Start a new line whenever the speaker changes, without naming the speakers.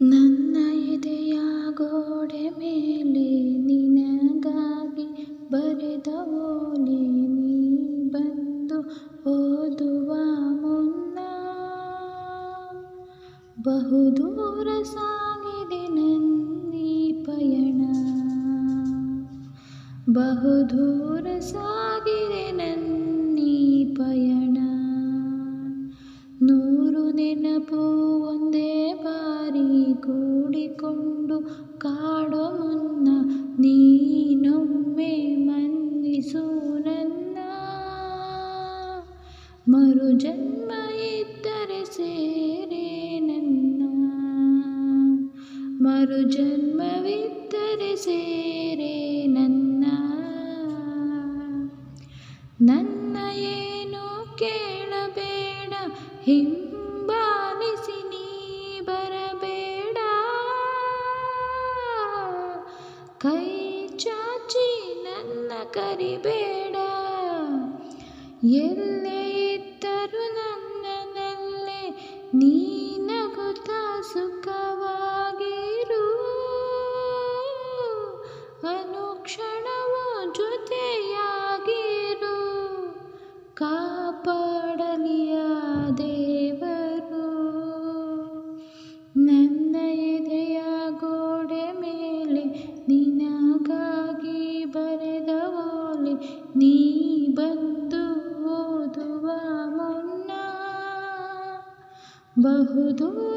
ನನ್ನ ಎದೆಯ ಗೋಡೆ ಮೇಲೆ ನಿನಗಾಗಿ ಬರೆದ ಓಲೆ ನೀ ಬಂದು ಓದುವ ಮುನ್ನ ಬಹುದೂರ ಸಾಗಿದೆ ನನ್ನೀ ಪಯಣ, ಬಹುದೂರ ಸಾಗಿದೆ ನನ್ನೀ ಪಯಣ. ನೂರು ನೆನಪು ಒಂದೇ ಬಾರಿ ಕೂಡಿಕೊಂಡು ಕಾಡೋ ಮುನ್ನ ನೀನೊಮ್ಮೆ ಮನ್ನಿಸು ನನ್ನ. ಮರುಜನ್ಮ ಇದ್ದರೆ ಸೇರೆ ನನ್ನ, ಮರುಜನ್ಮವಿದ್ದರೆ ಸೇರೆ ನನ್ನ. ನನ್ನ ಏನು ಕೇಳಬೇಡ, ಹಿಂಬಾಲಿಸಿ ನೀ ಬರಬೇಡ. ಕೈ ಚಾಚಿ ನನ್ನ ಕರಿಬೇಡ, ಎಲ್ಲೇ ಇದ್ದರೂ ನನ್ನಲ್ಲೇ ನೀ ನಗುತ್ತಾ ಸುಖವಾಗಿರು. ಅನುಕ್ಷಣವೂ ಜೊತೆಯಾಗಿರು, ಕಾಪಾಡಲಿ ಆ ದೇವರು. ನನ್ನ ಎದೆಯ ಗೋಡೆ ಮೇಲೆ ನಿನಗಾಗಿ ಬರೆದ ಓಲೆ ನೀ ಬಂದು ಓದುವ ಮುನ್ನ ಬಹುದೂರ